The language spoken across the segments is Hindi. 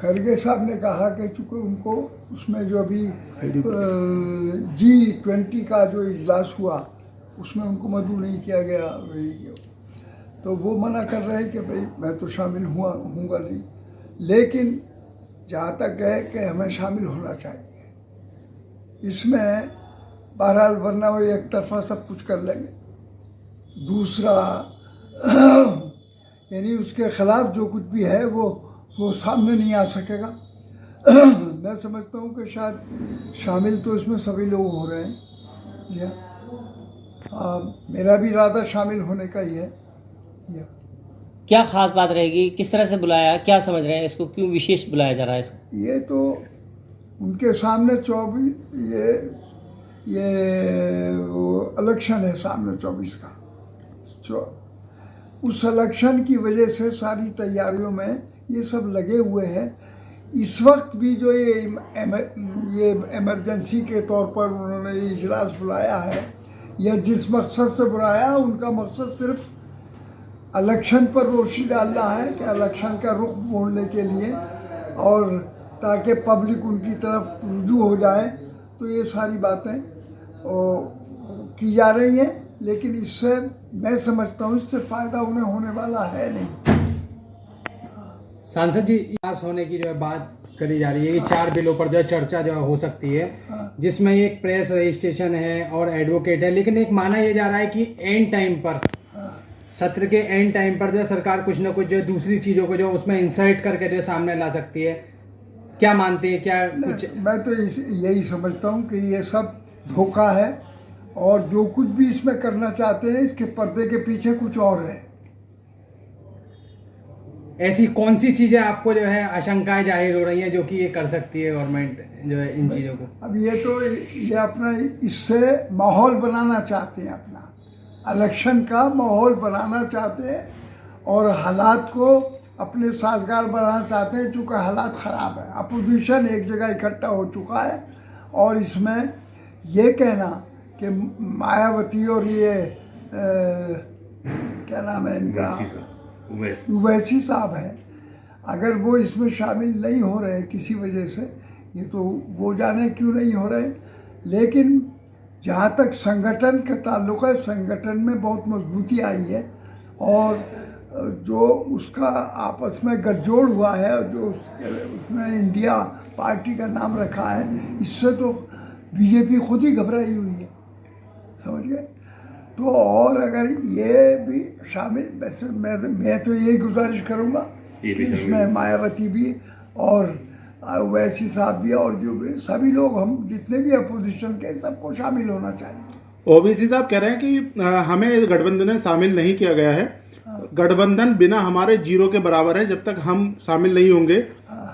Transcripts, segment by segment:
खरगे साहब ने कहा कि चूँकि उनको उसमें जो अभी G20 का जो इजलास हुआ उसमें उनको मदऊ नहीं किया गया, तो वो मना कर रहे हैं कि भाई मैं तो शामिल हूँगा नहीं, लेकिन जहाँ तक है कि हमें शामिल होना चाहिए इसमें, बहरहाल वरना वो एक तरफा सब कुछ कर लेंगे। दूसरा यानी उसके खिलाफ जो कुछ भी है वो सामने नहीं आ सकेगा। मैं समझता हूँ कि शायद शामिल तो इसमें सभी लोग हो रहे हैं, मेरा भी इरादा शामिल होने का ही है। क्या खास बात रहेगी, किस तरह से बुलाया, क्या समझ रहे हैं इसको, क्यों विशेष बुलाया जा रहा है इसको? ये तो उनके सामने 24 ये वो इलेक्शन है सामने 24 का, उस इलेक्शन की वजह से सारी तैयारियों में ये सब लगे हुए हैं। इस वक्त भी जो ये इमरजेंसी के तौर पर उन्होंने इजलास बुलाया है, या जिस मकसद से बुलाया, उनका मकसद सिर्फ इलेक्शन पर रोशनी डालना है कि इलेक्शन का रुख मोड़ने के लिए, और ताकि पब्लिक उनकी तरफ रुजू हो जाए। तो ये सारी बातें की जा रही हैं, लेकिन इससे मैं समझता हूँ इससे फ़ायदा उन्हें होने वाला है नहीं। सांसद जी, पास होने की जो है बात करी जा रही है कि 4 बिलों पर जो है चर्चा जो हो सकती है, जिसमें एक प्रेस रजिस्ट्रेशन है और एडवोकेट है, लेकिन एक माना यह जा रहा है कि एंड टाइम पर, सत्र के एंड टाइम पर जो है सरकार कुछ ना कुछ जो है दूसरी चीज़ों को जो उसमें इंसर्ट करके जो है सामने ला सकती है। क्या मानते हैं, क्या कुछ? मैं तो यही समझता हूँ कि ये सब धोखा है, और जो कुछ भी इसमें करना चाहते हैं इसके पर्दे के पीछे कुछ और है। ऐसी कौन सी चीज़ें आपको जो है आशंकाएं जाहिर हो रही हैं जो कि ये कर सकती है गवर्नमेंट जो है इन चीज़ों को? अब ये अपना इससे माहौल बनाना चाहते हैं, अपना इलेक्शन का माहौल बनाना चाहते हैं, और हालात को अपने साजगार बनाना चाहते हैं। चूँकि हालात ख़राब है, अपोजिशन एक जगह इकट्ठा हो चुका है, और इसमें ये कहना कि मायावती और ये क्या नाम है इनका, उवैसी साहब है, अगर वो इसमें शामिल नहीं हो रहे किसी वजह से, ये तो वो जाने क्यों नहीं हो रहे। लेकिन जहाँ तक संगठन का ताल्लुक़ है, संगठन में बहुत मजबूती आई है, और जो उसका आपस में गठजोड़ हुआ है, जो उसने इंडिया पार्टी का नाम रखा है, इससे तो बीजेपी खुद ही घबराई हुई है, समझ गए। तो और अगर ये भी शामिल, वैसे मैं तो यही गुजारिश करूँगा कि इसमें मायावती भी और वैसी साहब भी और जो भी सभी लोग, हम जितने भी अपोजिशन के, सबको शामिल होना चाहिए। ओबीसी साहब कह रहे हैं कि हमें गठबंधन में शामिल नहीं किया गया है, गठबंधन बिना हमारे जीरो के बराबर है, जब तक हम शामिल नहीं होंगे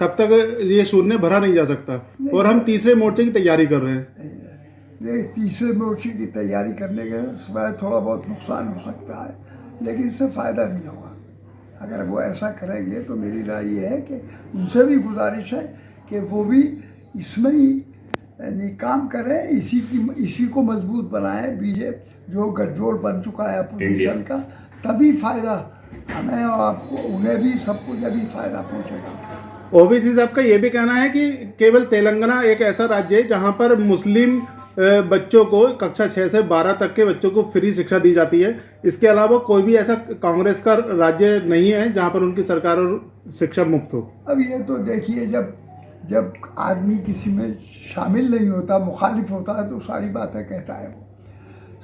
तब तक ये शून्य भरा नहीं जा सकता, और हम तीसरे मोर्चे की तैयारी कर रहे हैं। ये तीसरे मोर्चे की तैयारी करने के सिवाय थोड़ा बहुत नुकसान हो सकता है, लेकिन इससे फ़ायदा नहीं होगा। अगर वो ऐसा करेंगे तो मेरी राय ये है कि उनसे भी गुजारिश है कि वो भी इसमें ही यानी काम करें, इसी को मजबूत बनाएं, बीजेपी जो गठजोड़ बन चुका है अपोजिशन का, तभी फ़ायदा हमें और आपको, उन्हें भी, सबको जब फ़ायदा पहुँचेगा। ओबीसी साहब का ये भी कहना है कि केवल तेलंगाना एक ऐसा राज्य है जहां पर मुस्लिम बच्चों को कक्षा 6 से 12 तक के बच्चों को फ्री शिक्षा दी जाती है, इसके अलावा कोई भी ऐसा कांग्रेस का राज्य नहीं है जहां पर उनकी सरकार और शिक्षा मुक्त हो। अब ये तो देखिए, जब आदमी किसी में शामिल नहीं होता, मुखालिफ होता है, तो सारी बातें कहता है वो,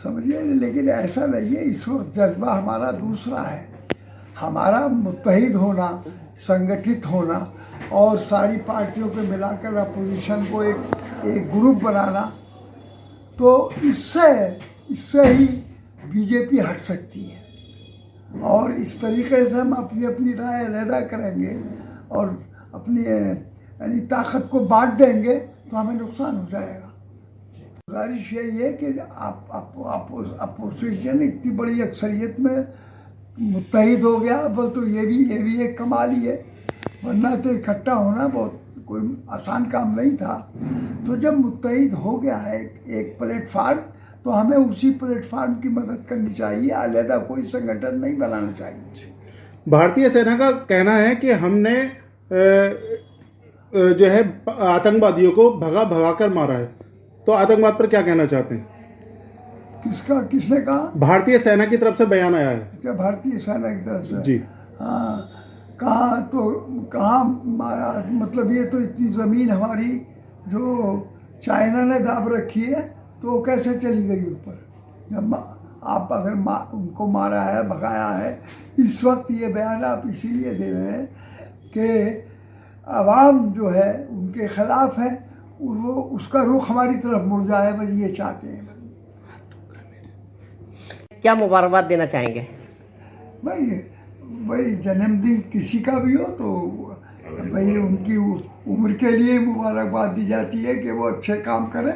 समझिए। लेकिन ऐसा नहीं है, इस वक्त जज्बा हमारा दूसरा है, हमारा मुत्तहिद होना, संगठित होना, और सारी पार्टियों को मिलाकर अपोजिशन को एक ग्रुप बनाना। तो इससे ही बीजेपी हट सकती है, और इस तरीके से हम अपनी अपनी राय अलहदा करेंगे और अपनी यानी ताकत को बांट देंगे, तो हमें नुकसान हो जाएगा। गुजारिश यही है कि अपोजिशन इतनी बड़ी अक्सरियत में मुत्तहिद हो गया, बोल तो ये भी एक कमाल ही है, वरना तो इकट्ठा होना बहुत कोई आसान काम नहीं था। तो जब मुत्तहिद हो गया है एक प्लेटफार्म, तो हमें उसी प्लेटफार्म की मदद करनी चाहिए, अलहदा कोई संगठन नहीं बनाना चाहिए। भारतीय सेना का कहना है कि हमने जो है आतंकवादियों को भगा कर मारा है। तो आतंकवाद पर क्या कहना चाहते हैं? किसने कहा? भारतीय सेना की तरफ से बयान आया है। क्या भारतीय सेना की तरफ से? जी हाँ, कहाँ मारा? मतलब ये तो इतनी ज़मीन हमारी जो चाइना ने दाब रखी है, तो वो कैसे चली गई ऊपर? जब आप अगर उनको मारा है, भगाया है, इस वक्त ये बयान आप इसीलिए दे रहे हैं कि आवाम जो है उनके खिलाफ है, वो उसका रुख हमारी तरफ मुड़ जाए, बस ये चाहते हैं। क्या मुबारकबाद देना चाहेंगे? भाई जन्मदिन किसी का भी हो तो भाई उनकी उम्र के लिए मुबारकबाद दी जाती है कि वो अच्छे काम करें।